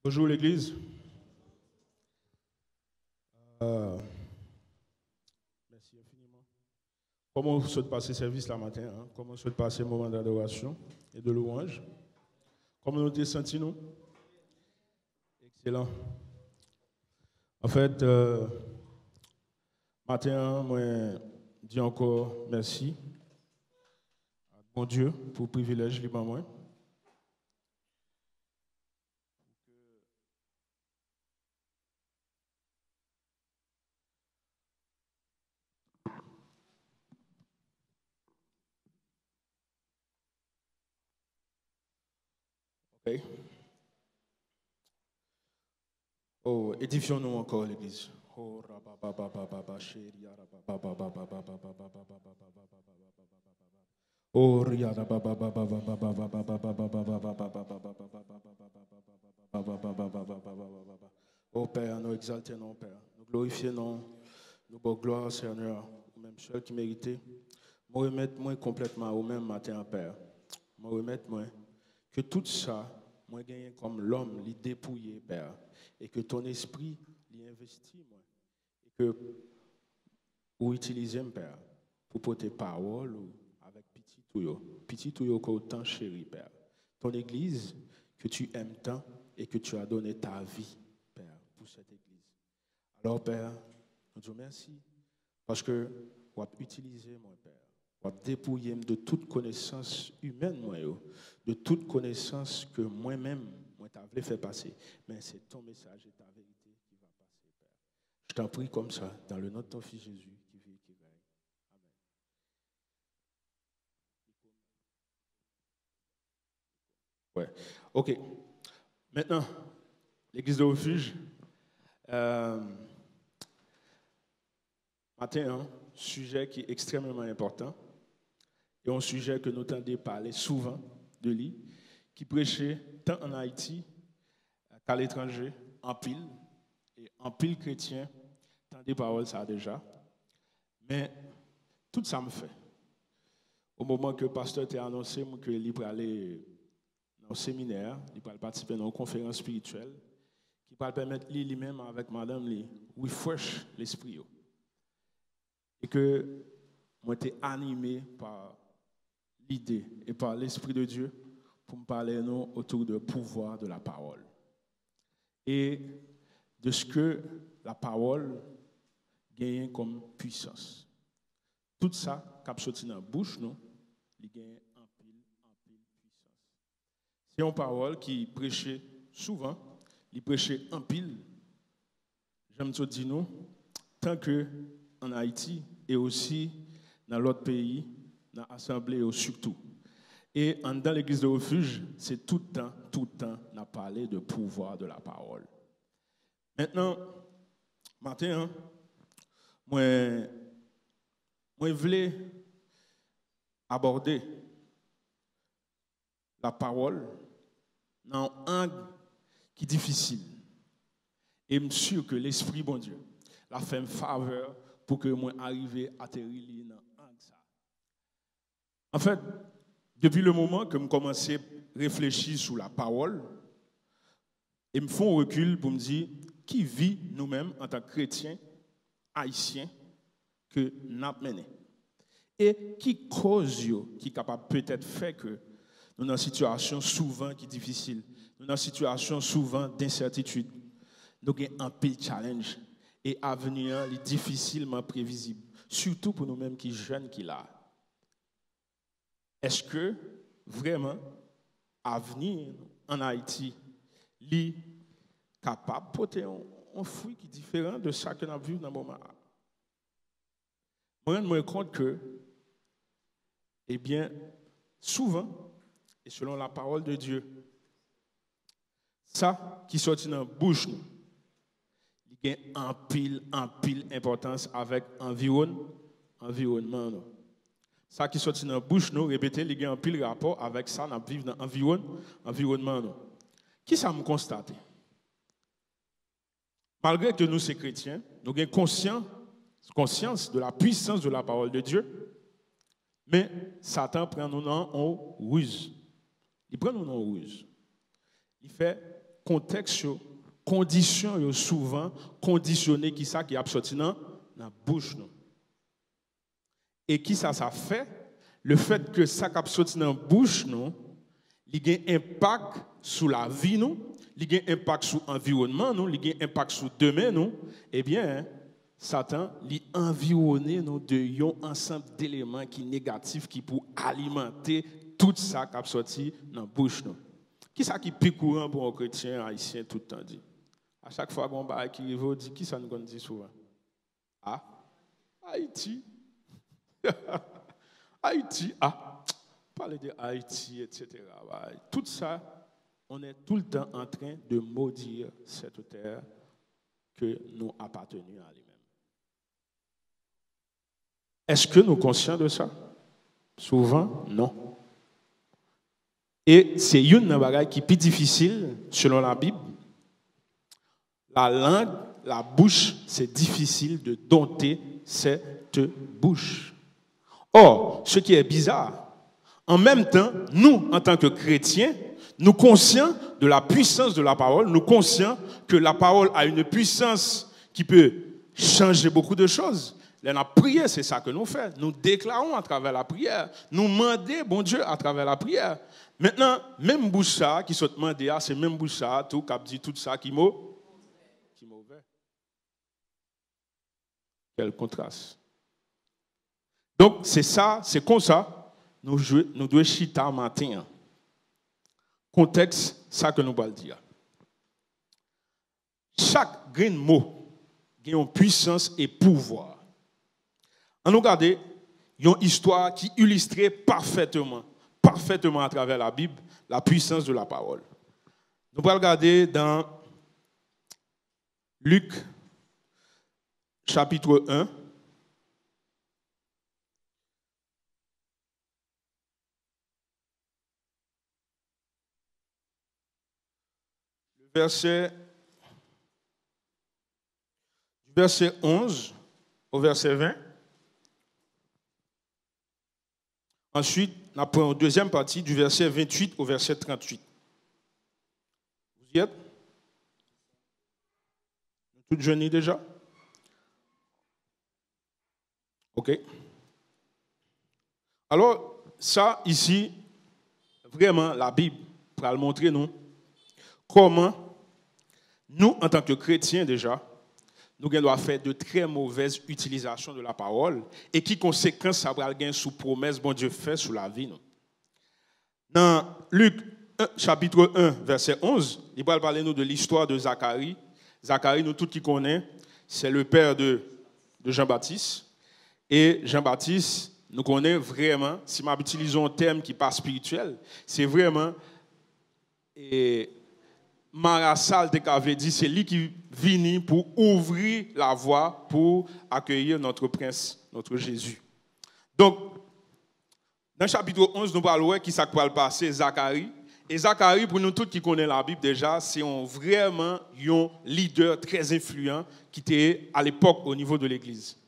Bonjour l'Église. Euh, Merci infiniment. Comment vous souhaitez passer service la matin? Comment vous souhaitez passer moment d'adoration et de louange? Comment nous te sentons-nous? Excellent. En fait, matin, moi, dis encore merci à mon Dieu pour le privilège libre à moi. Ok. Oh, édifions-nous encore l'Église. Oh, rabababababa, chéri, oh, oh Père, nous exaltons, Père. Nous glorifions, nous bonne gloire, Seigneur, au même seul qui méritait. Moi remettre moi complètement au même matin, Père. Moi remettre moi que tout ça, moi gagner comme l'homme, l'y dépouiller, Père, et que ton esprit l'y investit, moi, et que ou utiliser, Père, pour porter parole ou avec petit touyo que autant chéri, Père. Ton église que tu aimes tant et que tu as donné ta vie, Père, pour cette église. Alors, Père, nous te remercions parce que vous avez utilisé, mon Père, vous avez dépouillé de toute connaissance humaine, moi, de toute connaissance que moi-même, moi, t'avais fait passer. Mais c'est ton message et ta vérité qui va passer, Père. Je t'en prie comme ça, dans le nom de ton Fils Jésus, qui vit et qui règne. Amen. Ouais. OK. Maintenant, l'église de refuge. Euh, Matin, un sujet qui est extrêmement important et un sujet que nous tendons à parler souvent de lui, qui prêchait tant en Haïti qu'à l'étranger, en pile, et en pile chrétien, tant des paroles ça déjà. Mais tout ça me fait. Au moment que le pasteur t'a annoncé qu'il allait aller dans un séminaire, il allait participer dans une conférence spirituelle, qui va permettre lui-même avec madame lui refresh l'esprit. Et que moi été animé par l'idée et par l'Esprit de Dieu pour me parler nous autour du pouvoir de la parole et de ce que la parole gagne comme puissance. Tout ça, qui sorti dans la bouche, nous, il gagne en pile puissance. C'est une parole qui prêchait souvent, il prêchait en pile. J'aime te dire nous, tant que en Haïti et aussi dans l'autre pays, dans l'Assemblée surtout. Et dans l'église de refuge, c'est tout le temps, on a parlé de pouvoir de la parole. Maintenant, matin, moi voulais aborder la parole dans un angle qui est difficile. Et je suis sûr que l'Esprit, bon Dieu, l'a fait une faveur pour que moi arrive à atterrir dans un angle ça. En fait, depuis le moment que je commençais à réfléchir sur la parole, ils me font un recul pour me dire qui vit nous-mêmes en tant que chrétiens, haïtiens, que nous avons mené. Et qui cause qui est capable peut-être faire que nous dans une situation souvent qui est difficile, nous dans une situation souvent d'incertitude, nous avons un peu de challenge et l'avenir est difficilement prévisible, surtout pour nous-mêmes qui sommes jeunes qui là. Est-ce que vraiment l'avenir en Haïti est capable de porter un fruit qui est différent de ça que nous avons vu dans le moment? Moi, je me rends compte que, eh bien, souvent, et selon la parole de Dieu, ça qui sortit dans la bouche, il y a un pile importance avec environnement. Ça qui sortit dans la bouche, nous répétez, il y a un pile rapport avec ça, nous vivons dans l'environnement. Qui ça me constate? Malgré que nous, ces chrétiens, nous avons conscience de la puissance de la parole de Dieu, mais Satan prend nous en ruse. Il prend nous en ruse. Il fait contexte, condition souvent conditionné qui ça qui a sorti dans la bouche nous. Et qui ça fait? Le fait que ça qui a sorti dans la bouche nous, il a un impact sur la vie nous, il a un impact sur l'environnement nous, il a un impact sur demain nous. Eh bien, Satan lui environné nous de un ensemble d'éléments qui négatifs qui pour alimenter tout ça qui a sorti dans la bouche nous. Qui ça qui plus courant pour un chrétien haïtien tout le temps dit? À chaque fois qu'on parle qui arrive, on dit qui ça nous dit souvent? Ah, Haïti. Haïti, parler de Haïti, etc. Tout ça, on est tout le temps en train de maudire cette terre que nous appartenons à lui-même. Est-ce que nous sommes conscients de ça? Souvent, non. Et c'est une bagaille qui est plus difficile, selon la Bible. La langue, la bouche, c'est difficile de dompter cette bouche. Or, ce qui est bizarre, en même temps, nous, en tant que chrétiens, nous conscients de la puissance de la parole, nous conscients que la parole a une puissance qui peut changer beaucoup de choses. La prière, c'est ça que nous faisons. Nous déclarons à travers la prière. Nous demandons, bon Dieu, à travers la prière. Maintenant, même bouche ça, qui se demande, c'est même bouche ça, tout, qui dit tout ça, qui est mauvais. Quel contraste. Donc, c'est ça, c'est comme ça, nous devons chita matin. Contexte, ça que nous allons dire. Chaque grain de mot a une puissance et pouvoir. On nous regarde, il y a une histoire qui illustre parfaitement à travers la Bible, la puissance de la parole. Nous allons regarder dans Luc, chapitre 1. Verset 11 au verset 20. Ensuite, nous prenons une deuxième partie du verset 28 au verset 38. Vous y êtes? Tout jeune déjà? OK. Alors, ça, ici, vraiment, la Bible, pour le montrer, nous, comment nous, en tant que chrétiens déjà, nous devons faire de très mauvaises utilisations de la parole et qui conséquences ça va avoir sous promesse bon Dieu fait sur la vie. Nous. Dans Luc 1, chapitre 1, verset 11, il va parler nous de l'histoire de Zacharie. Zacharie, nous tous qui connaissons, c'est le père de Jean-Baptiste. Et Jean-Baptiste, nous connaissons vraiment, si nous utilisons un terme qui n'est pas spirituel, c'est vraiment... Marassal de Kavedi, c'est lui qui vient pour ouvrir la voie pour accueillir notre prince, notre Jésus. Donc, dans le chapitre 11, nous parlons qui ça va passer, Zacharie. Et Zacharie, pour nous tous qui connaissent la Bible déjà, c'est vraiment un leader très influent qui était à l'époque au niveau de l'Église.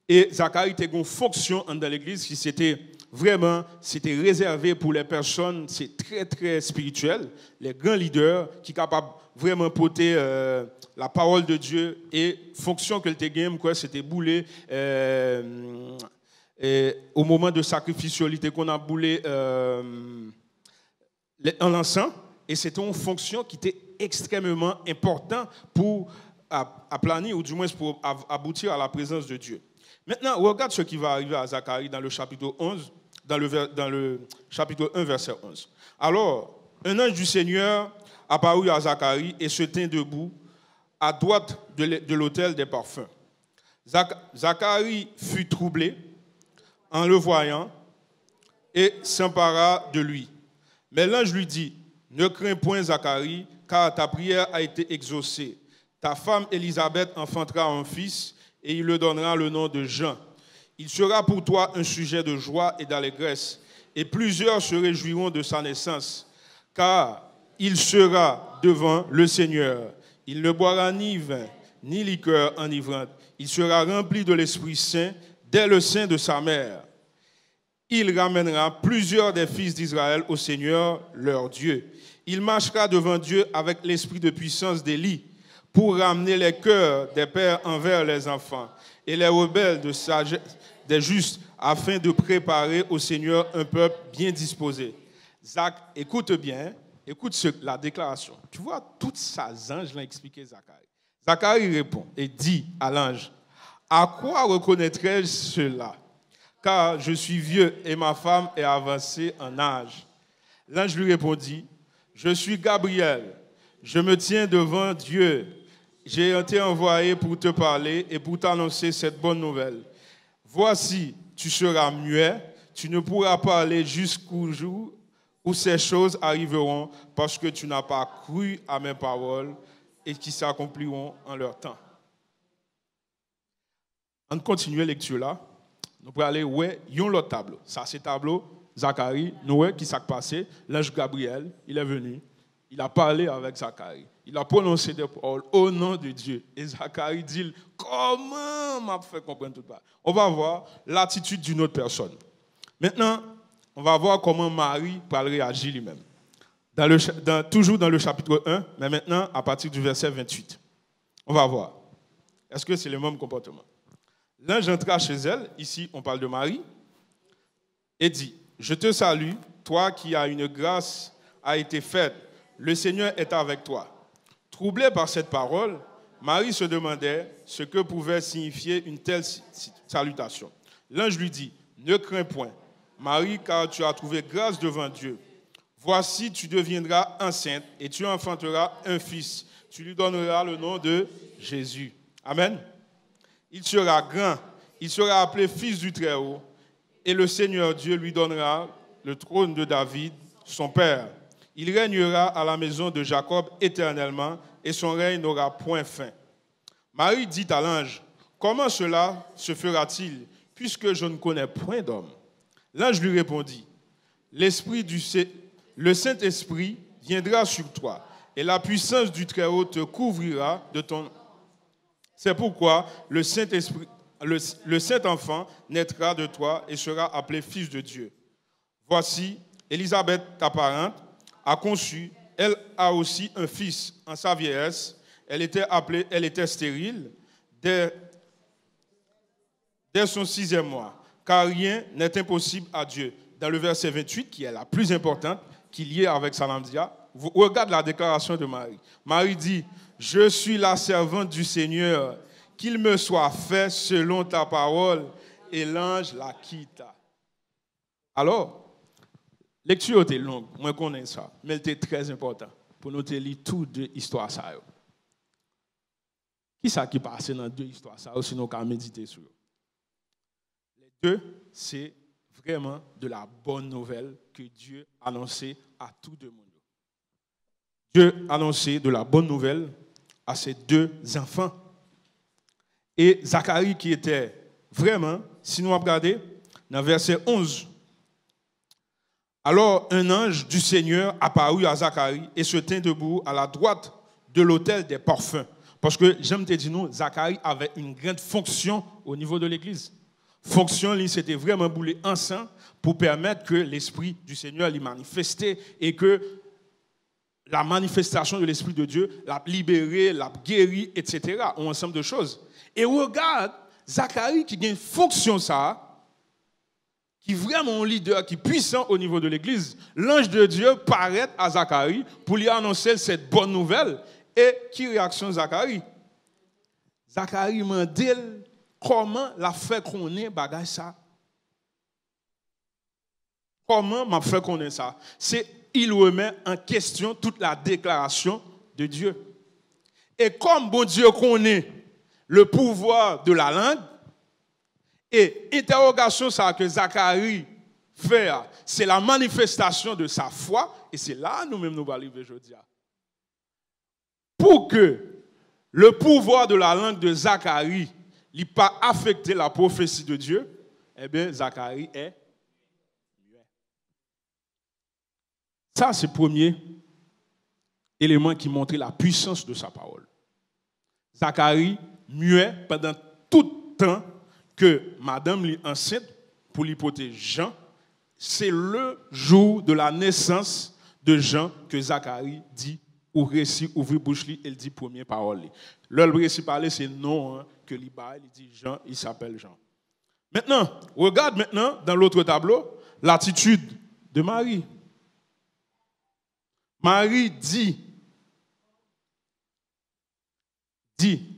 Et Zacharie était une fonction dans l'Église qui c'était réservé pour les personnes, c'est très très spirituel, les grands leaders qui sont capables vraiment porter la parole de Dieu et fonction que le gagne quoi c'était bouler au moment de sacrifice qu'on a boulé en l'encens et c'était une fonction qui était extrêmement importante pour aplanir ou du moins pour aboutir à la présence de Dieu. Maintenant, regarde ce qui va arriver à Zacharie dans le chapitre 11, dans le chapitre 1, verset 11. Alors, un ange du Seigneur apparut à Zacharie et se tint debout à droite de l'autel des parfums. Zacharie fut troublé en le voyant et s'empara de lui. Mais l'ange lui dit, « Ne crains point, Zacharie, car ta prière a été exaucée. Ta femme Élisabeth enfantera un fils, et il lui donnera le nom de Jean. Il sera pour toi un sujet de joie et d'allégresse, et plusieurs se réjouiront de sa naissance, car il sera devant le Seigneur. Il ne boira ni vin, ni liqueur enivrante. Il sera rempli de l'Esprit Saint dès le sein de sa mère. il ramènera plusieurs des fils d'Israël au Seigneur, leur Dieu. Il marchera devant Dieu avec l'esprit de puissance d'Élie pour ramener les cœurs des pères envers les enfants et les rebelles de sagesse des justes afin de préparer au Seigneur un peuple bien disposé. Zach, écoute bien, écoute la déclaration. Tu vois, toutes ces anges l'ont expliqué Zacharie. Zacharie répond et dit à l'ange, « À quoi reconnaîtrai-je cela ? Car je suis vieux et ma femme est avancée en âge. » L'ange lui répondit, « Je suis Gabriel, je me tiens devant Dieu. J'ai été envoyé pour te parler et pour t'annoncer cette bonne nouvelle. Voici, tu seras muet, tu ne pourras parler jusqu'au jour où ces choses arriveront parce que tu n'as pas cru à mes paroles et qui s'accompliront en leur temps. » On continue la lecture là. Nous pouvons aller où est l'autre tableau. Ça, c'est le tableau Zacharie. Nous voyons qui s'est passé. L'ange Gabriel, il est venu. Il a parlé avec Zacharie. Il a prononcé des paroles au nom de Dieu. Et Zacharie dit, comment m'a fait comprendre tout ça? On va voir l'attitude d'une autre personne. Maintenant, on va voir comment Marie peut réagir lui-même. Toujours dans le chapitre 1, mais maintenant à partir du verset 28. On va voir. Est-ce que c'est le même comportement? L'ange entra chez elle, ici on parle de Marie, et dit, « Je te salue, toi qui as une grâce a été faite, le Seigneur est avec toi. » Troublée par cette parole, Marie se demandait ce que pouvait signifier une telle salutation. L'ange lui dit, « Ne crains point, Marie, car tu as trouvé grâce devant Dieu. Voici, tu deviendras enceinte et tu enfanteras un fils. Tu lui donneras le nom de Jésus. » Amen. Il sera grand, il sera appelé fils du Très-Haut, et le Seigneur Dieu lui donnera le trône de David, son père. Il régnera à la maison de Jacob éternellement, et son règne n'aura point fin. Marie dit à l'ange, « Comment cela se fera-t-il, puisque je ne connais point d'homme ?» L'ange lui répondit, « Le Saint-Esprit viendra sur toi, et la puissance du Très-Haut te couvrira de ton... C'est pourquoi le Saint-Enfant naîtra de toi et sera appelé Fils de Dieu. Voici, Élisabeth, ta parente, a conçu, elle a aussi un fils en sa vieillesse. Elle était stérile dès son 6e mois, car rien n'est impossible à Dieu. » Dans le verset 28, qui est la plus importante, qui est liée avec Salamdia, regarde la déclaration de Marie. Marie dit, « Je suis la servante du Seigneur, qu'il me soit fait selon ta parole. » Et l'ange la quitta. Alors, lecture était longue, moi je connais ça, mais elle était très importante pour nous lire toutes deux histoires. Qui est-ce qui passe dans deux histoires, sinon on peut méditer sur eux? Les deux, c'est vraiment de la bonne nouvelle que Dieu a annoncée à tout le monde. Dieu a annoncé de la bonne nouvelle à ses deux enfants. Et Zacharie qui était vraiment, si nous regardons, dans verset 11, alors un ange du Seigneur apparut à Zacharie et se tint debout à la droite de l'autel des parfums. Parce que, j'aime te dire, nous, Zacharie avait une grande fonction au niveau de l'église. Fonction, c'était vraiment bouler ensemble pour permettre que l'Esprit du Seigneur l'y manifestait et que la manifestation de l'Esprit de Dieu l'a libéré, l'a guéri, etc. Un ensemble de choses. Et regarde, Zacharie qui a une fonction ça, qui est vraiment un leader, qui est puissant au niveau de l'église. L'ange de Dieu paraît à Zacharie pour lui annoncer cette bonne nouvelle. Et qui réaction Zacharie? Zacharie m'a dit comment la fait qu'on est bagage ça. Comment m'a fait qu'on est ça? C'est il remet en question toute la déclaration de Dieu. Et comme bon Dieu connaît le pouvoir de la langue, et interrogation ça que Zacharie fait, c'est la manifestation de sa foi, et c'est là nous-mêmes nous allons arriver aujourd'hui. Pour que le pouvoir de la langue de Zacharie n'ait pas affecté la prophétie de Dieu, eh bien, Zacharie est muet. Ça, c'est le premier élément qui montre la puissance de sa parole. Zacharie, muet pendant tout le temps que madame lui enceinte pour l'hypothèse Jean, c'est le jour de la naissance de Jean que Zacharie dit au récit, ouvre bouche, il dit première parole. Le récit parler, c'est non hein, que il dit Jean, il s'appelle Jean. Maintenant, regarde maintenant dans l'autre tableau l'attitude de Marie. Marie dit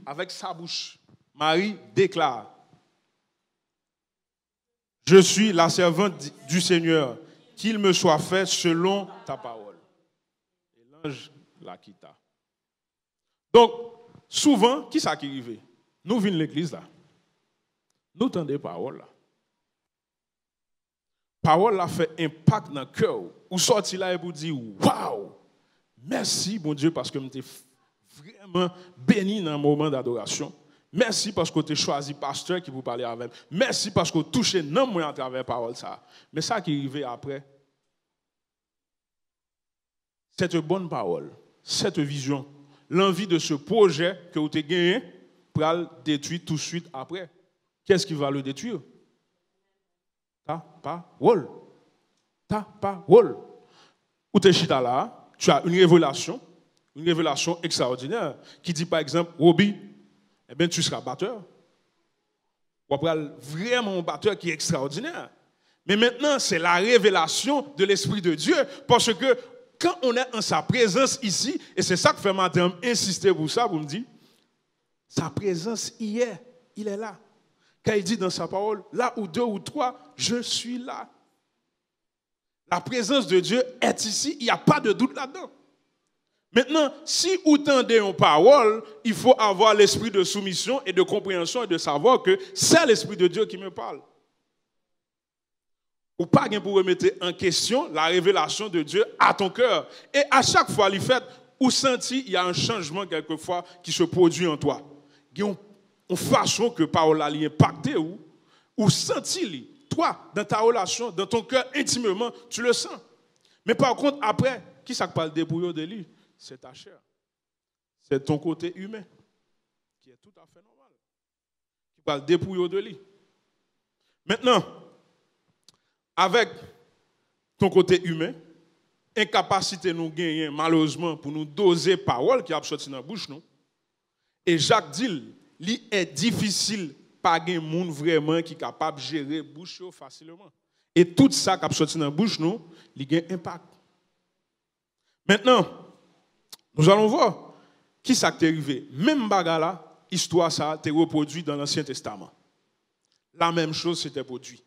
avec sa bouche, Marie déclare, je suis la servante du Seigneur, qu'il me soit fait selon ta parole. Et l'ange la quitta. Donc, souvent, qui ça qui arrive? Nous venons l'église là. Nous entendons des paroles là. Parole là fait impact dans le cœur. Ou sorti là et vous dire, waouh, merci bon Dieu parce que je suis vraiment béni dans un moment d'adoration. Merci parce que tu as choisi pasteur qui vous parler avec. Merci parce que tu as touché non moi à travers la parole ça. Mais ça qui arrive après, cette bonne parole, cette vision, l'envie de ce projet que vous avez gagné pour le détruire tout de suite après. Qu'est-ce qui va le détruire? Ta parole. Ta parole. Ou tu es chita là, tu as une révélation extraordinaire qui dit par exemple, Roby, eh bien, tu seras batteur. Ou après, vraiment un batteur qui est extraordinaire. Mais maintenant, c'est la révélation de l'Esprit de Dieu. Parce que quand on est en sa présence ici, et c'est ça que fait madame insister pour ça, vous me dites, sa présence y est, il est là. Quand il dit dans sa parole, là où deux ou trois, je suis là. La présence de Dieu est ici, il n'y a pas de doute là-dedans. Maintenant, si vous tendez une parole, il faut avoir l'esprit de soumission et de compréhension et de savoir que c'est l'Esprit de Dieu qui me parle. Ou pas pour remettre en question la révélation de Dieu à ton cœur. Et à chaque fois, il fait, ou senti, il y a un changement quelquefois qui se produit en toi. Il y a une façon que parole a impacté ou senti, toi, dans ta relation, dans ton cœur, intimement, tu le sens. Mais par contre, après, qui ça parle débrouillard de lui? C'est ta chair. C'est ton côté humain, qui est tout à fait normal. Qui parle dépouiller de lui. Maintenant, avec ton côté humain, incapacité nous gagner, malheureusement, pour nous doser parole qui a sorti dans la bouche, nous. Et Jacques dit, il est difficile pas un monde vraiment qui est capable de gérer la bouche facilement. Et tout ça qui a sorti dans la bouche, nous, il a un impact. Maintenant, nous allons voir qui ça t'est arrivé. Même bagala, histoire ça t'est reproduit dans l'Ancien Testament. La même chose s'était produit.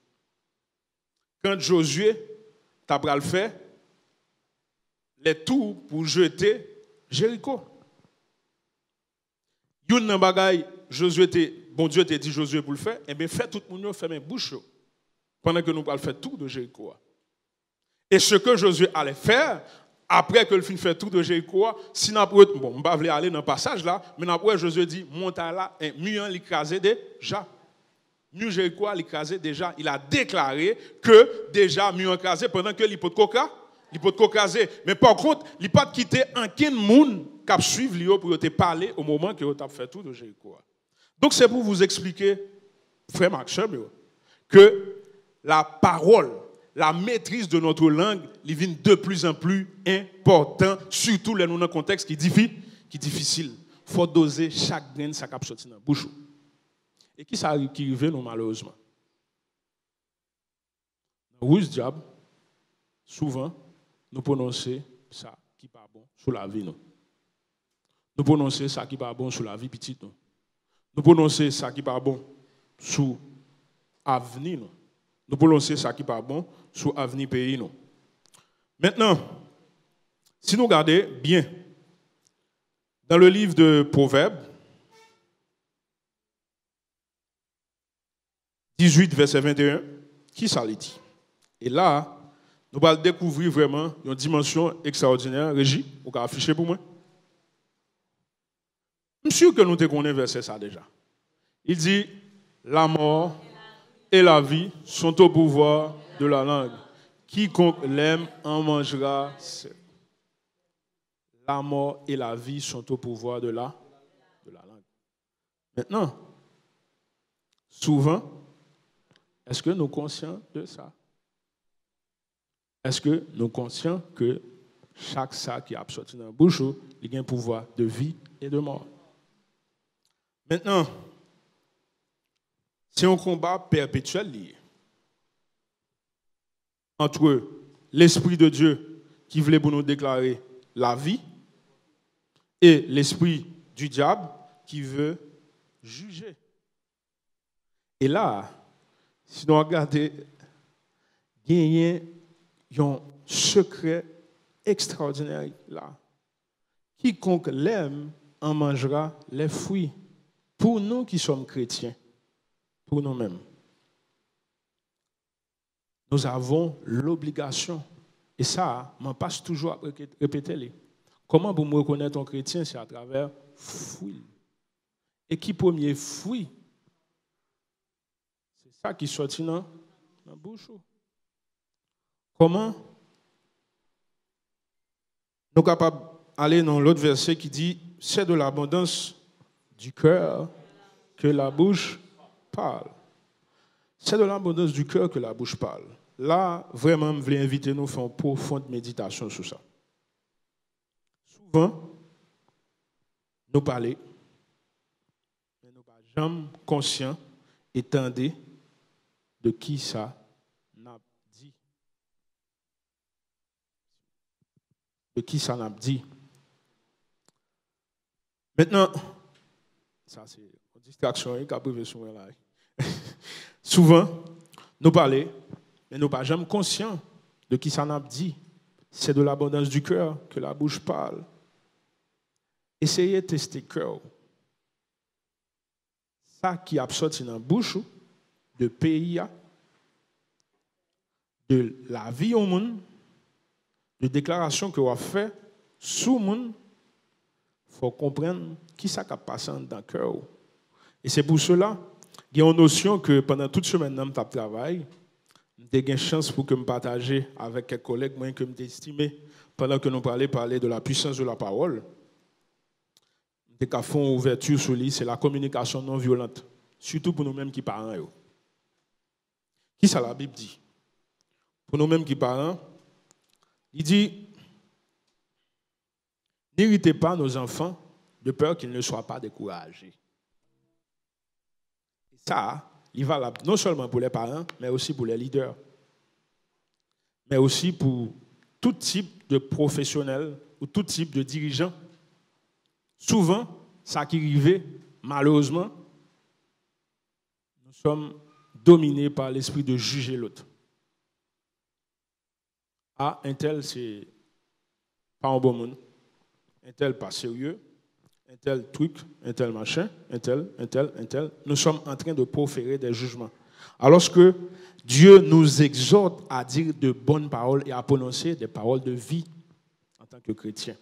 Quand Josué t'a le fait, les tours pour jeter Jéricho. Yon nan bagay, bon Dieu t'a dit Josué pour le faire, et bien fait tout le monde fermer bouche pendant que nous allons faire tout de Jéricho. Et ce que Josué allait faire, après que le fin fait tout de Jéricho, si nous bon, on ne va pas aller dans le passage là, mais après Josué dit, monte là, et mieux l'écraser déjà. Mieux Jéricho l'écraser déjà. Il a déclaré que déjà mieux écrasé pendant que l'hypothèque écraser. Mais par contre, il n'a pas quitté un monde qui a suivi pour te parler au moment que tu as fait tout de Jéricho. Donc c'est pour vous expliquer, frère Max, que la parole, la maîtrise de notre langue, il devient de plus en plus important, surtout dans un contexte qui est difficile. Il faut doser chaque grain ça cap sorti dans la bouche. Et qui ça qui arrive nous malheureusement? Dans le diable, souvent, nous prononçons ça qui n'est pas bon sur la vie. Nous prononçons ça qui n'est pas bon sur la vie petite. Nous prononçons ça qui n'est pas bon sur l'avenir. Nous prononçons ça qui n'est pas bon sur l'avenir pays. Maintenant, si nous regardons bien, dans le livre de Proverbes, 18, verset 21, qui ça dit? Et là, nous allons découvrir vraiment une dimension extraordinaire. Régie, vous pouvez afficher pour moi? Je suis sûr que nous te connaissons verset ça déjà. Il dit, la mort et la vie sont au pouvoir de la langue. Quiconque l'aime en mangera. La mort et la vie sont au pouvoir de la langue. Maintenant, souvent, est-ce que nous sommes conscients de ça? est-ce que nous sommes conscients que chaque ça qui a sorti dans la bouche, il a un pouvoir de vie et de mort? Maintenant, c'est un combat perpétuel lié entre l'Esprit de Dieu qui voulait pour nous déclarer la vie et l'esprit du diable qui veut juger. Et là, si nous regardons, il y a un secret extraordinaire là. Quiconque l'aime en mangera les fruits. Pour nous qui sommes chrétiens, pour nous-mêmes, nous avons l'obligation, et ça, m'en passe toujours à répéter. Comment vous me reconnaître en chrétien? C'est à travers fruits. Et qui premier fruit? C'est ça qui sortit dans la bouche. Comment nous sommes capables d'aller dans l'autre verset qui dit c'est de l'abondance du cœur que la bouche parle. C'est de l'abondance du cœur que la bouche parle. Là, vraiment, je voulais inviter nous à faire une profonde méditation sur ça. Souvent, nous parlons, mais nous ne sommes jamais conscients et tendez de qui ça n'a dit. De qui ça n'a dit. Maintenant, ça c'est une distraction qui a privé sur là. Souvent, nous parlons, mais nous ne sommes jamais conscients de qui ça n'a dit. C'est de l'abondance du cœur que la bouche parle. Essayez de tester le cœur. Ça qui a sorti dans la bouche de pays, de la vie au monde, de déclaration que vous avez fait sous le monde, il faut comprendre qui ça a passé dans le cœur. Et c'est pour cela qu'il y a une notion que pendant toute semaine dans mon travail, j'ai eu une chance pour que je partage avec quelques collègues moi, que je estimé pendant que nous parler de la puissance de la parole. Des cas font ouverture sur lui, c'est la communication non violente, surtout pour nous-mêmes qui parents. Qui ça la Bible dit? Pour nous-mêmes qui parents, il dit n'irritez pas nos enfants de peur qu'ils ne soient pas découragés. Et ça, il va non seulement pour les parents, mais aussi pour les leaders, mais aussi pour tout type de professionnels ou tout type de dirigeants. Souvent, ça qui arrive, malheureusement, nous sommes dominés par l'esprit de juger l'autre. Ah, un tel, c'est pas un bon monde. Un tel, pas sérieux. Un tel truc, un tel machin, un tel. Nous sommes en train de proférer des jugements. Alors que Dieu nous exhorte à dire de bonnes paroles et à prononcer des paroles de vie en tant que chrétiens.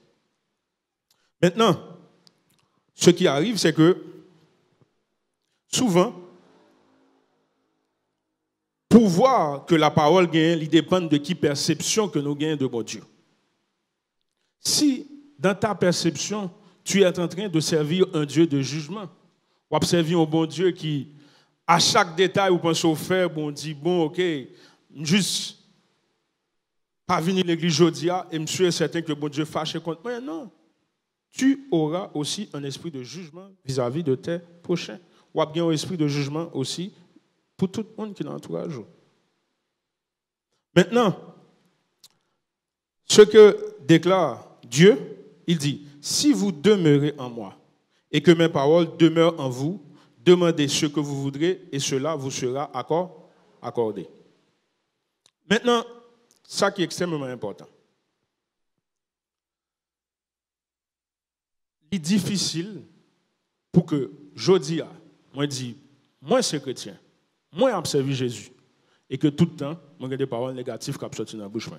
Maintenant, ce qui arrive, c'est que souvent, pour voir que la parole gagne, il dépend de qui perception que nous gagnons de bon Dieu. Si, dans ta perception, tu es en train de servir un Dieu de jugement, ou observer un bon Dieu qui, à chaque détail, vous pensez au faire, bon, dit, bon, ok, juste pas venir à l'église aujourd'hui et je suis certain que bon Dieu fâche contre moi. Non. Tu auras aussi un esprit de jugement vis-à-vis de tes prochains. Ou bien un esprit de jugement aussi pour tout le monde qui l'entourage. Maintenant, ce que déclare Dieu, il dit, si vous demeurez en moi et que mes paroles demeurent en vous, demandez ce que vous voudrez et cela vous sera accordé. Maintenant, ça qui est extrêmement important. Il est difficile pour que jodi a, moi dis, moi c'est chrétien, moi observe Jésus et que tout le temps, moi j'ai des paroles négatives qui sortent dans la bouche.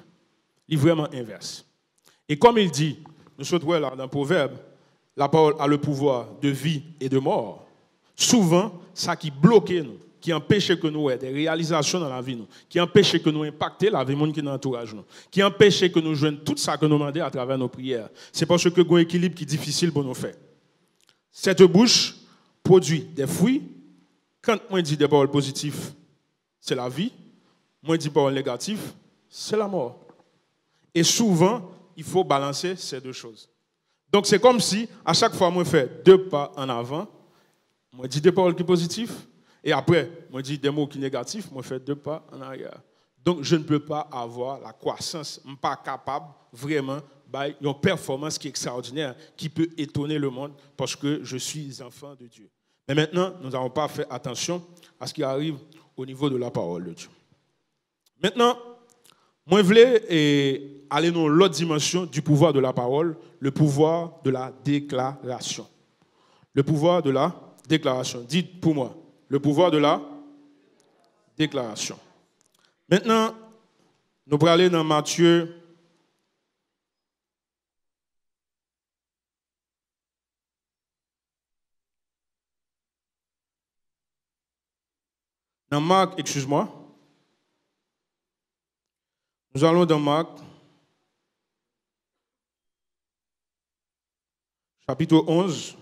Il est vraiment inverse. Et comme il dit, nous sommes là dans le proverbe, la parole a le pouvoir de vie et de mort. Souvent, ça qui bloque nous, qui empêche que nous ayons des réalisations dans la vie, nous, qui empêche que nous impactions la vie des gens qui nous entourent, qui empêche que nous joignons tout ça que nous demandons à travers nos prières. C'est parce que nous un équilibre qui est difficile pour nous faire. Cette bouche produit des fruits. Quand moi dis des paroles positives, c'est la vie. Moi dis des paroles négatives, c'est la mort. Et souvent, il faut balancer ces deux choses. Donc, c'est comme si, à chaque fois, moi, je fais 2 pas en avant, moi, je dis des paroles qui sont positives, et après, moi, je dis des mots qui sont négatifs, moi, je fais 2 pas en arrière. Donc, je ne peux pas avoir la croissance, je ne suis pas capable vraiment une performance qui est extraordinaire, qui peut étonner le monde, parce que je suis enfant de Dieu. Mais maintenant, nous n'avons pas fait attention à ce qui arrive au niveau de la parole de Dieu. Maintenant, moi, je voulais aller dans l'autre dimension du pouvoir de la parole, le pouvoir de la déclaration. Le pouvoir de la déclaration. Dites pour moi, le pouvoir de la déclaration. Maintenant, nous allons aller dans Matthieu. Dans Marc, excuse-moi. Nous allons dans Marc, chapitre 11,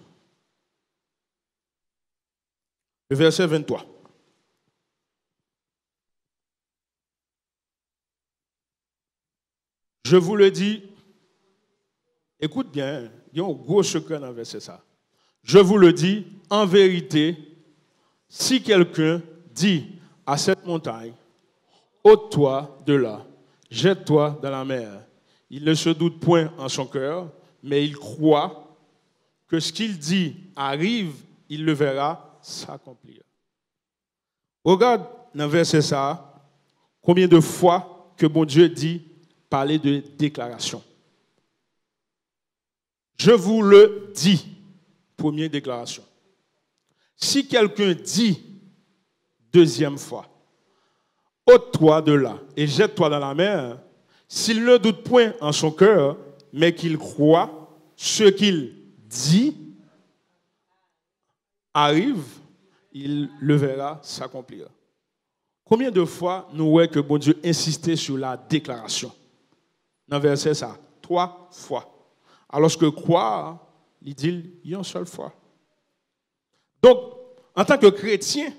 le verset 23. Je vous le dis, écoute bien, il y a un gros secret dans le verset ça. Je vous le dis, en vérité, si quelqu'un dit à cette montagne, ôte-toi de là, jette-toi dans la mer, il ne se doute point en son cœur, mais il croit que ce qu'il dit arrive, il le verra s'accomplir. Regarde dans le verset ça, combien de fois que bon Dieu dit parler de déclaration. Je vous le dis, première déclaration. Si quelqu'un dit deuxième fois, ôte-toi de là et jette-toi dans la mer, s'il ne doute point en son cœur, mais qu'il croit ce qu'il dit arrive, il le verra s'accomplir. Combien de fois nous voyons que bon Dieu insistait sur la déclaration? Dans le verset ça, 3 fois. Alors que croire, il dit une seule fois. Donc, en tant que chrétien,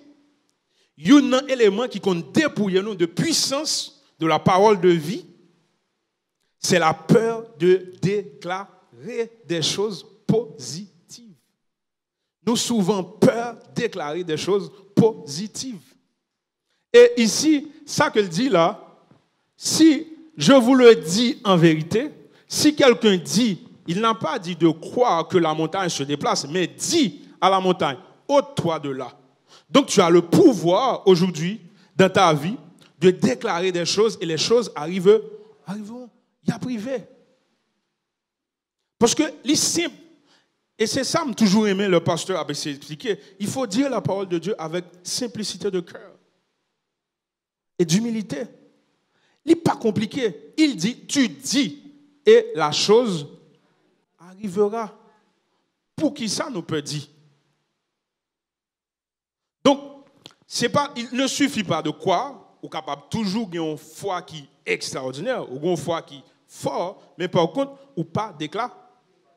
il y a un élément qui compte dépouiller nous de puissance de la parole de vie, c'est la peur de déclarer des choses positives. Nous souvent peur de déclarer des choses positives. Et ici, ça qu'elle dit là, si je vous le dis en vérité, si quelqu'un dit, il n'a pas dit de croire que la montagne se déplace, mais dit à la montagne, ôte-toi de là. Donc tu as le pouvoir aujourd'hui, dans ta vie, de déclarer des choses et les choses arriveront. Il y a privé. Parce que c'est simple. Et c'est ça, j'ai toujours aimé le pasteur avait expliqué. Il faut dire la parole de Dieu avec simplicité de cœur et d'humilité. Il n'est pas compliqué. Il dit, tu dis, et la chose arrivera. Pour qui ça nous peut dire? Donc, il ne suffit pas de croire, ou capable toujours d'avoir une foi qui est extraordinaire, ou une foi qui est forte, mais par contre, ou pas déclarer.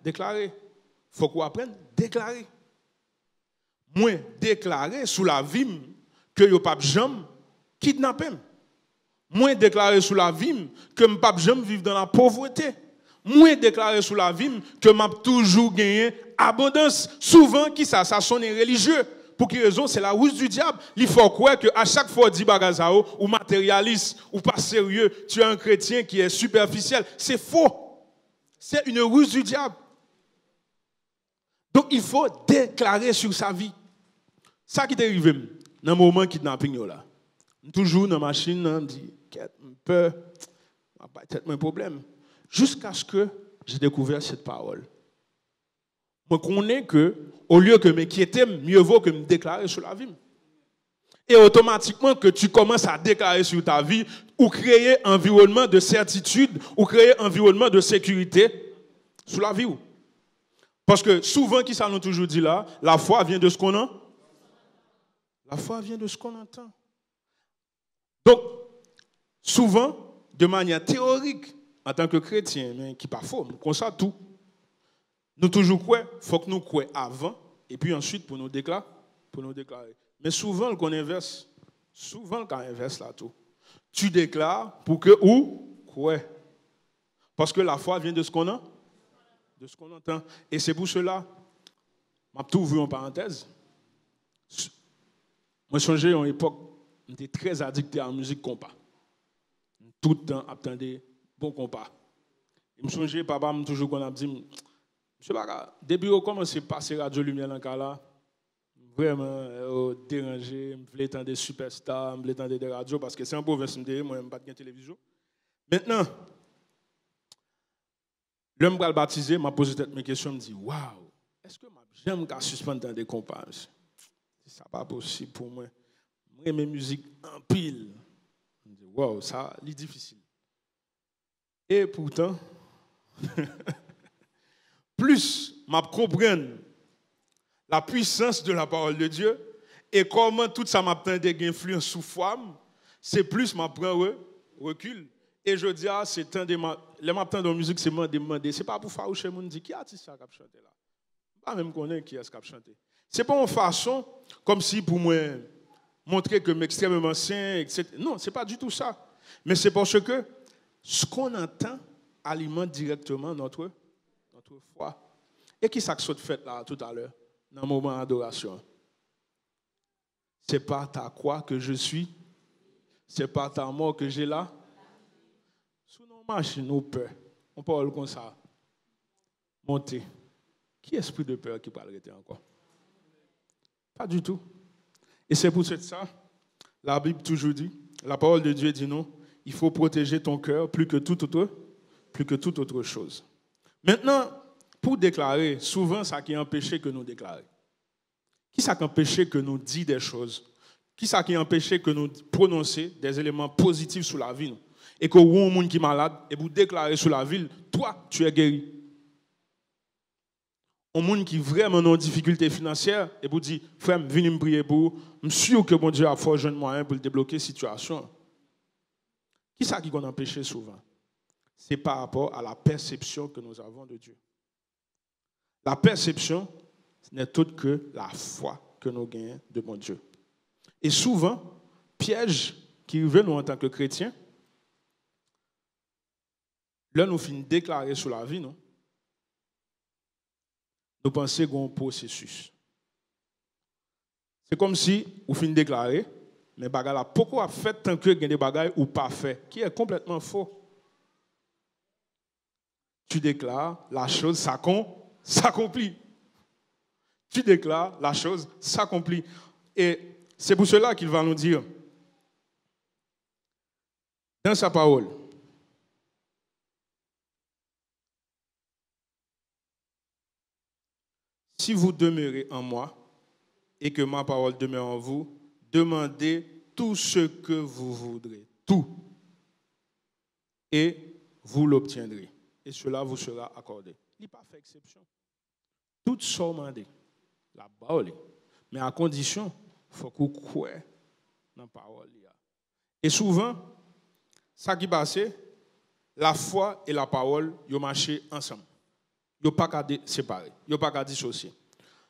Il faut qu'on apprenne à déclarer. Moi, déclarer sous la vie que je ne peux pas jamais kidnapper. Moi, déclarer sous la vie que je ne peux pas jamais vivre dans la pauvreté. Moi, déclarer sous la vie que je peux toujours gagner abondance. Souvent, qui ça sonne religieux. Pour quelle raison? C'est la ruse du diable. Il faut croire qu'à chaque fois, dit bagazao, ou matérialiste, ou pas sérieux, tu es un chrétien qui est superficiel. C'est faux. C'est une ruse du diable. Donc, il faut déclarer sur sa vie. Ça qui est arrivé dans le moment kidnapping là. Toujours dans la machine, on dit, peur, pas peut-être un problème. Jusqu'à ce que j'ai découvert cette parole. Je connais que, au lieu que m'inquiéter, mieux vaut que me déclarer sur la vie. Et automatiquement, que tu commences à déclarer sur ta vie, ou créer un environnement de certitude, ou créer un environnement de sécurité sur la vie. Parce que souvent, qui ça nous toujours dit là, la foi vient de ce qu'on a. La foi vient de ce qu'on entend. Donc, souvent, de manière théorique, en tant que chrétien, mais qui pas faux, comme ça tout. Nous toujours croyons, il faut que nous croyons avant, et puis ensuite pour nous déclarer. Mais souvent, le inverse. Souvent, le cas inverse là tout. Tu déclares pour que ou crois. Parce que la foi vient de ce qu'on a, de ce qu'on entend. Et c'est pour cela, je vais tout ouvrir en parenthèse. Moi, j'ai à une époque, j'étais très addicté à la musique compas. Tout le temps, j'attendais bon compas. Je me souviens, papa m'a toujours dit, monsieur Baga, depuis que j'ai commencé à passer Radio Lumière dans le cas là, vraiment dérangé, je voulais entendre des superstars, je voulais entendre des radios, parce que c'est un province, moi, je n'ai pas de télévision. Maintenant, l'homme qui a baptisé m'a posé mes questions, me dit, waouh, est-ce que j'aime qu'à suspendre dans des compas? C'est pas possible pour moi. Moi, mes musiques en pile. Je me dis, waouh, ça, c'est difficile. Et pourtant, plus je comprends la puissance de la parole de Dieu et comment tout ça m'a influence sous forme, c'est plus je prends recul. Et je dis, c'est temps de les matins de musique, c'est me demander. Ce n'est pas pour faroucher mon dit qui artiste qui a chanté là. Pas même connaître qui est-ce qui a chanté. Ce n'est pas une façon comme si pour moi montrer que je suis extrêmement saint, etc. Non, ce n'est pas du tout ça. Mais c'est parce que ce qu'on entend alimente directement notre foi. Et qui ça que fait là tout à l'heure, dans le moment d'adoration? C'est par ta croix que je suis, c'est par ta mort que j'ai là. Sous nos machines, nos peurs, on parle comme ça. Monter. Qui est esprit de peur qui peut arrêter encore? Pas du tout. Et c'est pour ça, la Bible toujours dit, la parole de Dieu dit non, il faut protéger ton cœur plus que toute autre chose. Maintenant, pour déclarer, souvent, ça qui empêche que nous déclarer. Qui ça qui empêche que nous disions des choses? Qui ça qui empêche que nous prononcer des éléments positifs sur la vie? Et que vous, un monde qui est malade, et vous déclarez sur la ville, toi, tu es guéri. Un monde qui est vraiment en difficulté financière, et vous dit, frère, venez me prier pour vous, je suis sûr que mon Dieu a fort jeune moyen pour débloquer la situation. Qui ça qui nous empêche souvent? C'est par rapport à la perception que nous avons de Dieu. La perception, ce n'est autre que la foi que nous gagnons de mon Dieu. Et souvent, piège qui arrive nous en tant que chrétiens, là nous finissons de déclarer sur la vie, nous pensons qu'on a un processus. C'est comme si vous finissez de déclarer, mais bagala pourquoi fait tant que des bagailles ou pas fait, qui est complètement faux. Tu déclares, la chose s'accomplit. Tu déclares, la chose s'accomplit. Et c'est pour cela qu'il va nous dire, dans sa parole, si vous demeurez en moi et que ma parole demeure en vous, demandez tout ce que vous voudrez, tout, et vous l'obtiendrez. Et cela vous sera accordé. Il n'y a pas fait exception. Tout ça demandé, la parole, mais à condition, il faut qu'on croie dans la parole. Et souvent, ça qui passe, la foi et la parole, ils marchent ensemble. Ils ne sont pas séparés, ils ne sont pas dissociés.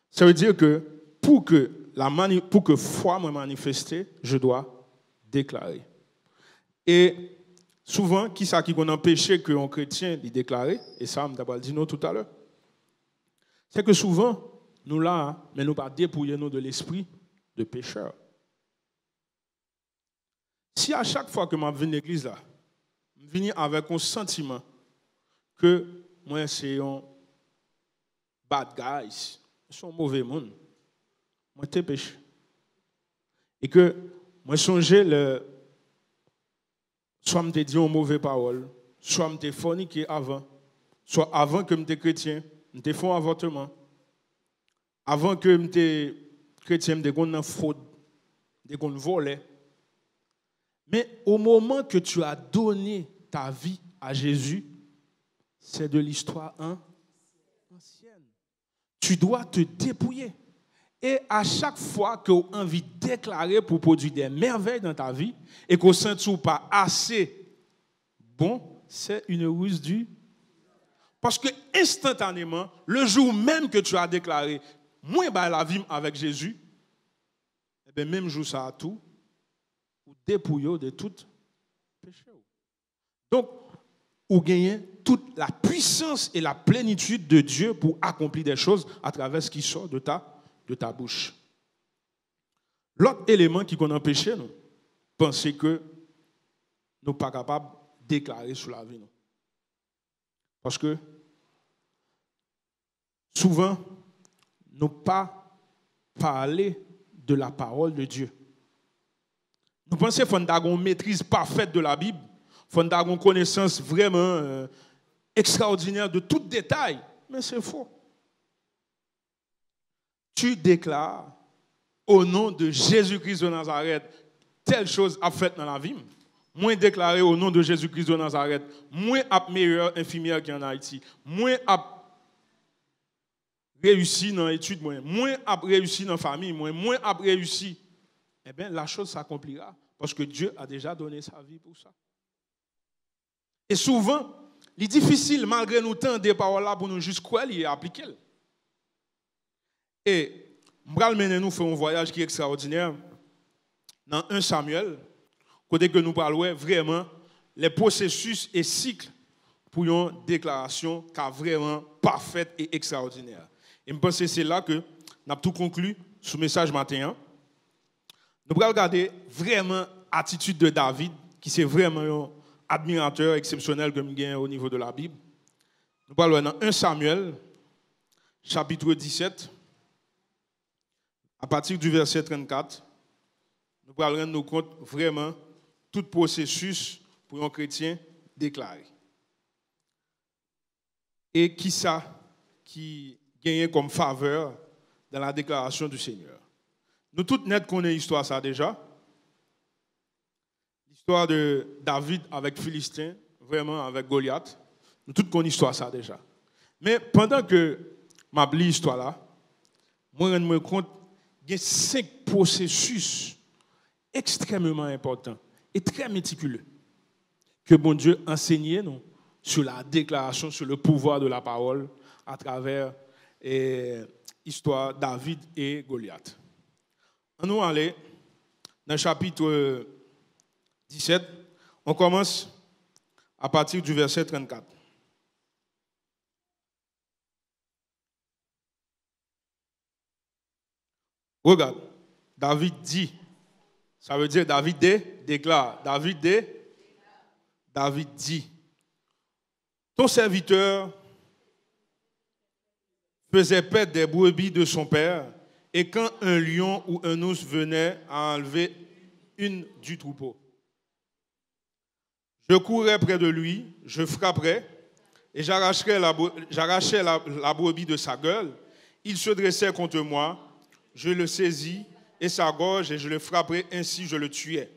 Ça veut dire que pour que la foi me manifeste, je dois déclarer. Et souvent, qui ça qui empêche qu'un chrétien de déclarer, et ça, on m'a dit nous tout à l'heure, c'est que souvent, nous là, mais nous pas dépouiller nous de l'esprit de pécheur. Si à chaque fois que je viens à l'église là, je viens avec un sentiment que moi c'est un bad guys, je suis un mauvais monde, moi je péché. Et que moi songeais soit je dit une mauvaise parole, soit je forniqué avant, soit avant que je sois chrétien, je fait un avortement, avant que je sois chrétien, je sois faute, je sois volé. Mais au moment que tu as donné ta vie à Jésus, c'est de l'histoire ancienne. Tu dois te dépouiller. Et à chaque fois que tu as envie de déclarer pour produire des merveilles dans ta vie et qu'on ne se sent pas assez bon, c'est une ruse du. Parce que instantanément, le jour même que tu as déclaré, moi, la vie avec Jésus, eh bien, même jour ça a tout, ou dépouillé de tout péché. Donc, ou gagner toute la puissance et la plénitude de Dieu pour accomplir des choses à travers ce qui sort de ta bouche. L'autre élément qui qu'on empêche nous, penser que nous ne sommes pas capables de déclarer sur la vie. Parce que souvent, nous ne pas parler de la parole de Dieu. Nous pensons qu'il faut avoir une maîtrise parfaite de la Bible, il faut avoir une connaissance vraiment extraordinaire de tout détail, mais c'est faux. Tu déclares au nom de Jésus-Christ de Nazareth telle chose a fait dans la vie. Moi déclaré au nom de Jésus-Christ de Nazareth, moi a meilleure infirmière qui en Haïti, moi a réussi dans l'étude, moi a réussi dans la famille, moi a réussi. Eh bien, la chose s'accomplira parce que Dieu a déjà donné sa vie pour ça. Et souvent, il est difficile, malgré nous, tant des paroles là pour nous juste croire et appliquer. Et je vais mener nous faire un voyage qui est extraordinaire dans 1 Samuel, côté que nous parlons vraiment les processus et cycles pour une déclaration qui est vraiment parfaite et extraordinaire. Et je pense que c'est là que nous avons tout conclu sur le message matin. Nous allons regarder vraiment l'attitude de David, qui c'est vraiment un admirateur exceptionnel que nous avons au niveau de la Bible. Nous parlons dans 1 Samuel, chapitre 17, à partir du verset 34. Nous allons rendre compte vraiment tout processus pour un chrétien déclaré. Et qui ça qui gagne comme faveur dans la déclaration du Seigneur. Nous tous net connaissons l'histoire ça déjà. L'histoire de David avec Philistin, vraiment avec Goliath. Nous tous connaissons l'histoire ça déjà. Mais pendant que je lis l'histoire là, moi je me compte qu'il y a 5 processus extrêmement importants et très méticuleux que bon Dieu enseignait nous sur la déclaration, sur le pouvoir de la parole à travers l'histoire de David et Goliath. On nous aller dans le chapitre 17, on commence à partir du verset 34. Regarde, David dit, ça veut dire David déclare, David dit, ton serviteur faisait paître des brebis de son père, et quand un lion ou un ours venait à enlever une du troupeau, je courrais près de lui, je frapperais, et j'arrachais la brebis de sa gueule. Il se dressait contre moi, je le saisis et sa gorge, et je le frapperais, ainsi je le tuais.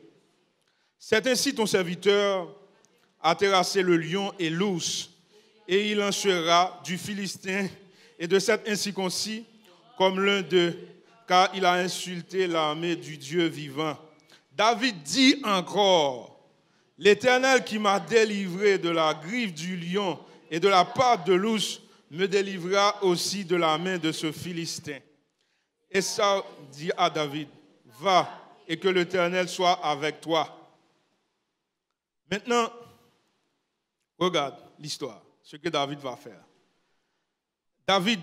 C'est ainsi ton serviteur a terrassé le lion et l'ours, et il en sera du Philistin et de cet incirconcis comme l'un d'eux, car il a insulté l'armée du Dieu vivant. David dit encore, l'Éternel qui m'a délivré de la griffe du lion et de la patte de l'ours me délivrera aussi de la main de ce Philistin. Et ça dit à David, va et que l'Éternel soit avec toi. Maintenant, regarde l'histoire, ce que David va faire. David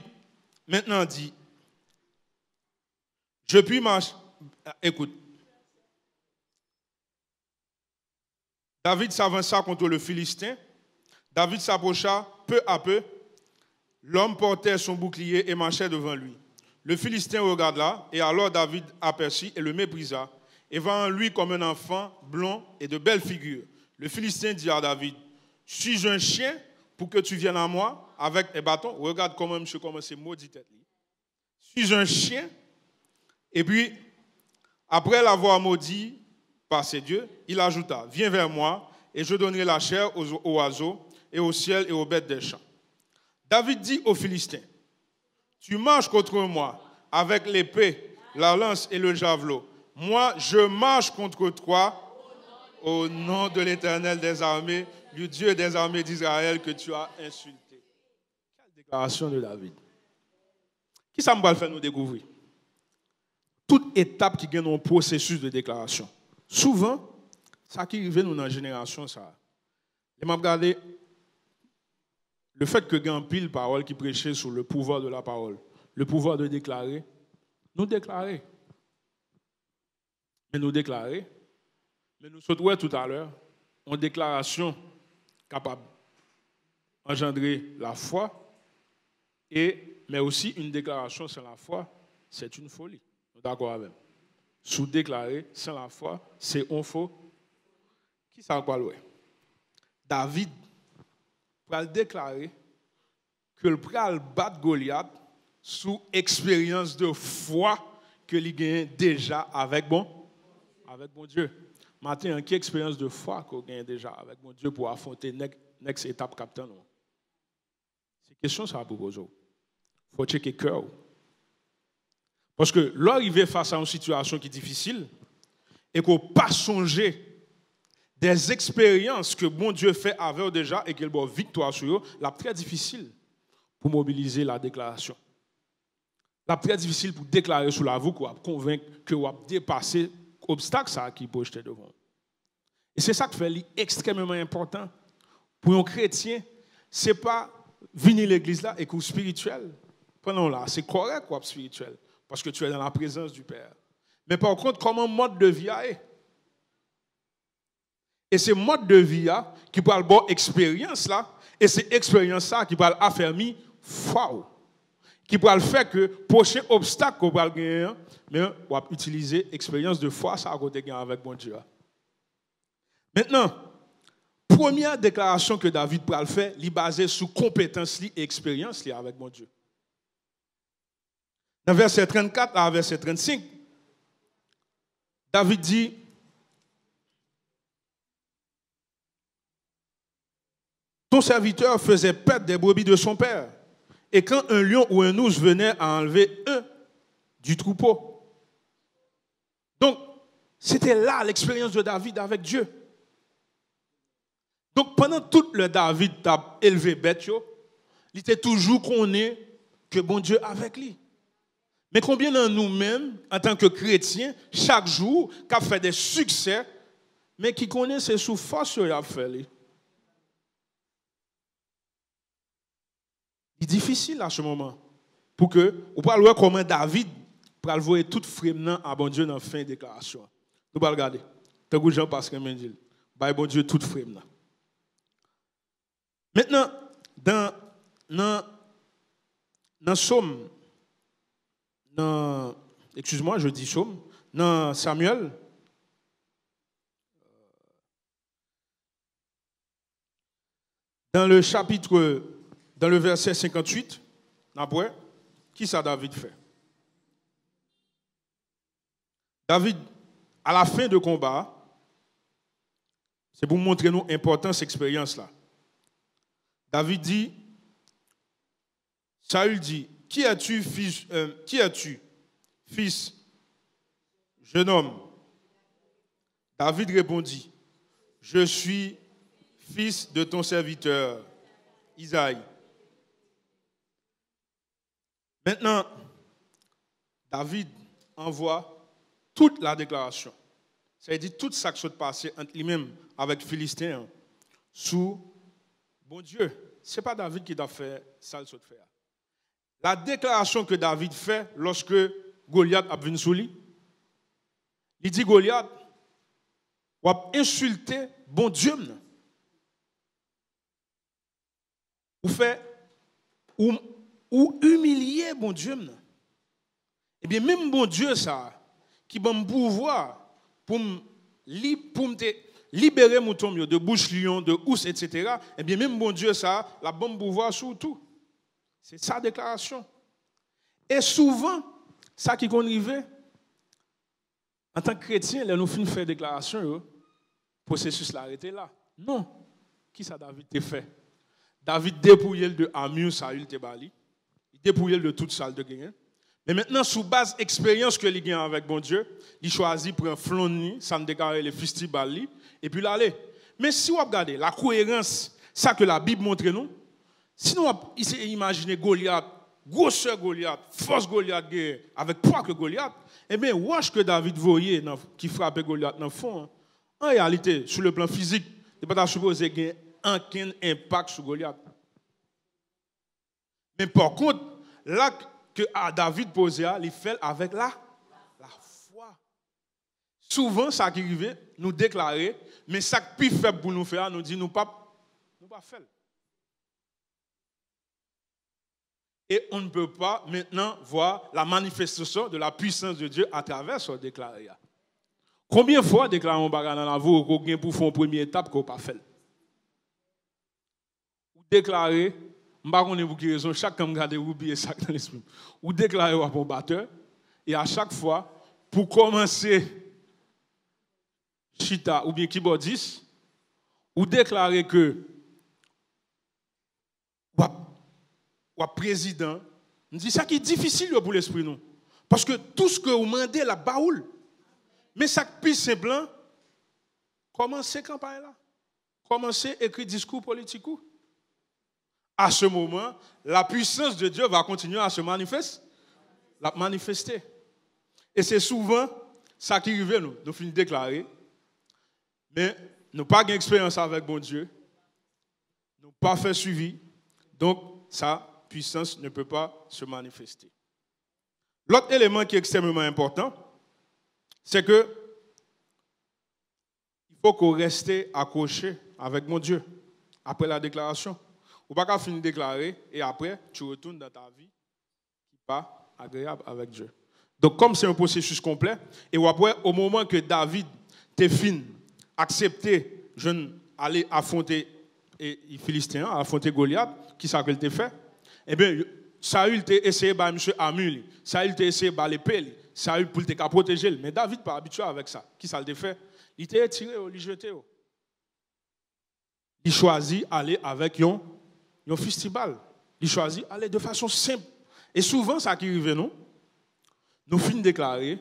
maintenant dit, je puis marcher. Écoute. David s'avança contre le Philistin. David s'approcha peu à peu. L'homme portait son bouclier et marchait devant lui. Le Philistin regarda, et alors David aperçut et le méprisa, et vint en lui comme un enfant blond et de belle figure. Le Philistin dit à David, suis-je un chien pour que tu viennes à moi avec un bâton? Regarde comment monsieur commence à maudire tête. Suis-je un chien? Et puis, après l'avoir maudit par ses dieux, il ajouta, viens vers moi et je donnerai la chair aux oiseaux et au ciel et aux bêtes des champs. David dit aux Philistins, tu marches contre moi avec l'épée, la lance et le javelot. Moi, je marche contre toi au nom de l'Éternel des armées, du Dieu des armées d'Israël que tu as insulté. Quelle déclaration de David. Qui ça me va faire nous découvrir? Toute étape qui gagne un processus de déclaration. Souvent, ça qui arrive nous dans la génération, ça. Et m'a regardé le fait que gagne pile parole qui prêchait sur le pouvoir de la parole, le pouvoir de déclarer, nous déclarer. Mais nous déclarer, mais nous sommes tout à l'heure, une déclaration capable d'engendrer la foi, mais aussi une déclaration sans la foi, c'est une folie. Nous sommes d'accord avec. Sous déclarer sans la foi, c'est un faux. Qui ça va le David va déclarer que le pral battre Goliath sous expérience de foi que il gagne déjà avec bon Dieu. Maintenant, quelle expérience de foi qu'on gagne déjà avec bon Dieu pour affronter next étape capitaine? C'est une question ça propose. Il faut checker cœur. Parce que l'arriver face à une situation qui est difficile et qu'on pas songer des expériences que bon Dieu fait avec déjà et qu'il a victoire sur eux, c'est très difficile pour mobiliser la déclaration. C'est très difficile pour déclarer sur la voie qu'on convaincre que vous avez dépassé l'obstacle qui est projeté devant. Et c'est ça qui fait extrêmement important pour un chrétien. Ce n'est pas venir à l'église là et que spirituel. Prenons là, c'est correct quoi spirituel parce que tu es dans la présence du Père. Mais par contre, comment mode de vie est? Et c'est mode de vie qui parle de bonne expérience là, et c'est expérience là qui parle affermi foi, qui parle faire que prochain obstacle qu'on va gagner, mais on va utiliser expérience de foi ça à côté avec bon Dieu. Maintenant, première déclaration que David va faire, est basée sur compétence et expérience avec bon Dieu. Dans verset 34 à verset 35, David dit ton serviteur faisait perdre des brebis de son père. Et quand un lion ou un ours venait à enlever un du troupeau. Donc, c'était là l'expérience de David avec Dieu. Donc, pendant tout le David a élevé bête, il était toujours connu que bon Dieu avec lui. Mais combien de nous-mêmes, en tant que chrétiens, chaque jour, qui a fait des succès, mais qui connaissent sous force qu'il a fait. C'est difficile à ce moment. Pour que, vous pouvez voir comment David pour voir tout frère à bon Dieu dans la fin de la déclaration. Nous allons regarder. Tant que Jean passe comme dit, bon Dieu tout frère. Maintenant, dans Somme, excuse-moi, je dis Somme, dans Samuel, dans le chapitre, dans le verset 58, qui ça David fait? David, à la fin de combat, c'est pour montrer nous l'importance de cette expérience-là. David dit, Saül dit, qui es-tu, fils, jeune homme? David répondit, je suis fils de ton serviteur, Isaïe. Maintenant, David envoie toute la déclaration. Ça veut dire tout ça qui s'est passé entre lui-même avec Philistin sous bon Dieu. Ce n'est pas David qui a fait ça, le faire. La déclaration que David fait lorsque Goliath a venu sous lui, il dit Goliath, ou a insulté bon Dieu. Ou fait, ou humilier bon Dieu. Eh bien, même bon Dieu, ça, qui va me pouvoir pour me libérer mouton de bouche lion, de ours, etc. Eh bien, même bon Dieu, ça, la bonne pouvoir sur tout. C'est sa déclaration. Et souvent, ça qui qu'on arrive, en tant que chrétien, là, nous finissons faire déclaration, le processus l'arrêté là. Non. Qui ça David t'a fait? David dépouillé de Amur, Saül, Tebali. Il dépouillé de toute salle de gain. Mais maintenant, sous base expérience que il gagne avec bon Dieu, il choisit pour un flonni, ça me déclare les festivals, et puis l'aller. Mais si vous regardez la cohérence, ça que la Bible montre nous, si nous imaginons Goliath, grosseur Goliath, force Goliath avec poids que Goliath, eh bien, watch que David voyait qui frappait Goliath dans le fond. En réalité, sur le plan physique, il n'est pas supposé qu'il y ait aucun impact sur Goliath. Mais par contre, là que David posait, il fait avec la foi. Souvent, ça qui arrive, nous déclarer, mais ça qui est plus faible pour nous faire, nous dit nous pas faire. Et on ne peut pas maintenant voir la manifestation de la puissance de Dieu à travers ce déclaré. Combien de fois déclarons bagarre dans la vie qu'on gagne pour faire une première étape qu'on pas fait? Ou déclarer, je ne sais pas pour quelle raison, chacun regarde ou oublier ça dans l'esprit. Ou déclarer à un batteur, et à chaque fois, pour commencer, chita ou bien keyboardiste, ou déclarer que ou président, on dit ça qui est difficile pour l'esprit nous. Parce que tout ce que vous demandez la baoule. Mais ça qui est plus simple, commencez campagne là. Commencez à écrire discours politique. À ce moment, la puissance de Dieu va continuer à se manifester. Et c'est souvent ça qui arrive nous finissons de déclarer. Mais nous n'avons pas d'expérience avec bon Dieu. Nous n'avons pas fait suivi. Donc, sa puissance ne peut pas se manifester. L'autre élément qui est extrêmement important, c'est que il faut qu'on reste accroché avec mon Dieu après la déclaration. Ou pas finir de déclarer et après tu retournes dans ta vie qui n'est pas agréable avec Dieu. Donc comme c'est un processus complet, et après au moment que David t'est fini, accepté, je aller affronter les Philistins, affronter Goliath, qui ça qu'il t'a fait? Eh bien, Saül t'a essayé de M. Amul, Saül t'a essayé de l'épée, Saül pour te protéger, mais David pas habitué avec ça. Qui ça t'a fait? Il t'a tiré, il jeté. Il choisit d'aller avec un festival. Il choisit d'aller de façon simple. Et souvent, ça qui arrive, nous finissons de déclarer,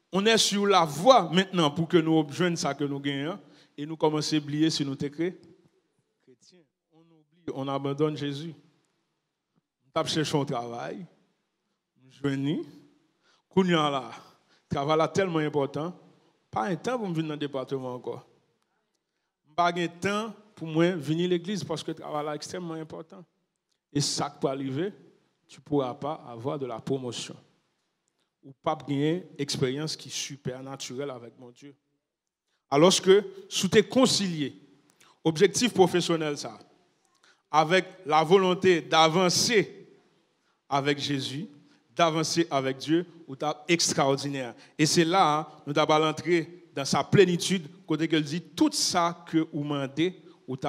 on est sur la voie maintenant pour que nous objoignons ça que nous gagnons et nous commençons à oublier si nous sommes chrétiens. On oublie, on abandonne Jésus. On tape chercher un travail, nous joignons, le travail est tellement important, pas un temps pour me venir dans le département encore. Pas un temps pour moi venir à l'église parce que le travail est extrêmement important. Et ça qui peut arriver, tu ne pourras pas avoir de la promotion. Ou pas gagner une expérience qui est super naturelle avec mon Dieu. Alors que, si tu es concilié, objectif professionnel, ça, avec la volonté d'avancer avec Jésus, d'avancer avec Dieu, ou tu extraordinaire. Et c'est là, nous devons entrer dans sa plénitude, côté qu'elle dit, tout ça que vous demandez, ou tu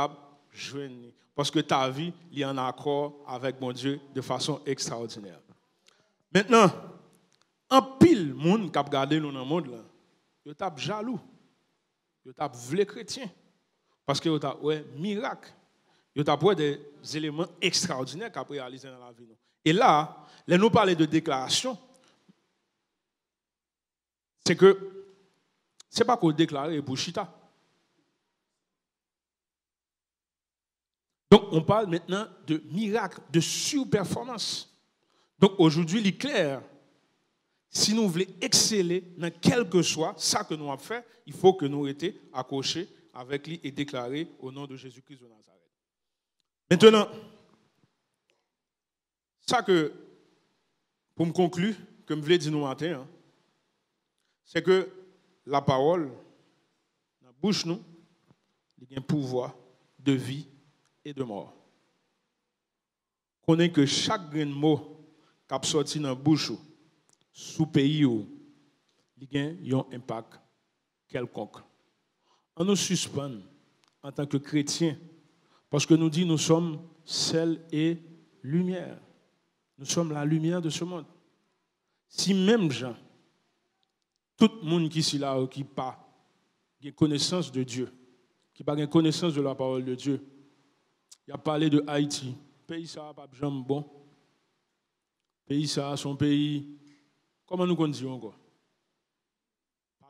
joindre. Parce que ta vie, il est en accord avec mon Dieu de façon extraordinaire. Maintenant, un pile monde qui a regardé nous dans le monde là, il est jaloux. Il est vrai chrétien parce que il est ouais miracle. Il est des éléments extraordinaires qu'il a réalisé dans la vie. Et là, nous parler de déclaration, c'est que c'est pas qu'on déclare pour chita. Donc on parle maintenant de miracle, de surperformance. Donc aujourd'hui, il est clair. Si nous voulons exceller dans quel que soit ça que nous avons fait, il faut que nous étions accrochés avec lui et déclarés au nom de Jésus-Christ de Nazareth. Maintenant, ça que, pour me conclure, comme je voulais dire nous matin, c'est que la parole, dans la bouche nous, il y a un pouvoir de vie et de mort. Connaît que chaque grain de mot qui a sorti dans la bouche, sous pays, il y a un impact quelconque. On nous suspend en tant que chrétiens, parce que nous disons nous sommes sel et lumière. Nous sommes la lumière de ce monde. Si même gens, tout le monde qui est là, qui n'a pas connaissance de Dieu, qui n'a pas connaissance de la parole de Dieu, il a parlé de Haïti. Pays ça pas jamais bon. Pays ça, son pays. Comment nous disons encore?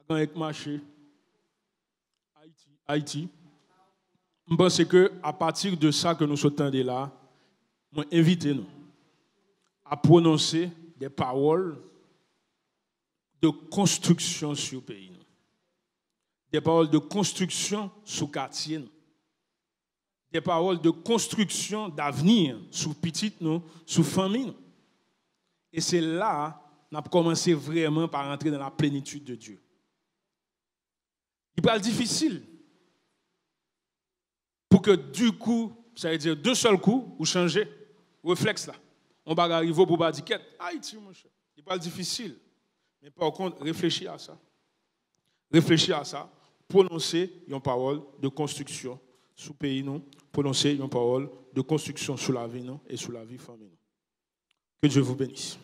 Pas avec marché. Haïti. Je pense que à partir de ça que nous sommes là, nous invitons à prononcer des paroles de construction sur le pays. Des paroles de construction sur le quartier. des paroles de construction d'avenir sous petite nous, sous famille. Et c'est là qu'on a commencé vraiment par entrer dans la plénitude de Dieu. Il va être difficile pour que du coup, ça veut dire d'un seul coup, vous changez, réflexe là. On va arriver pour badiquette. Haïti, mon cher. Il va être difficile. Mais par contre, réfléchis à ça. Réfléchis à ça. Prononcer une parole de construction sous le pays, nous. Prononcer une parole de construction sous la vie, nous, et sous la vie famille. Que Dieu vous bénisse.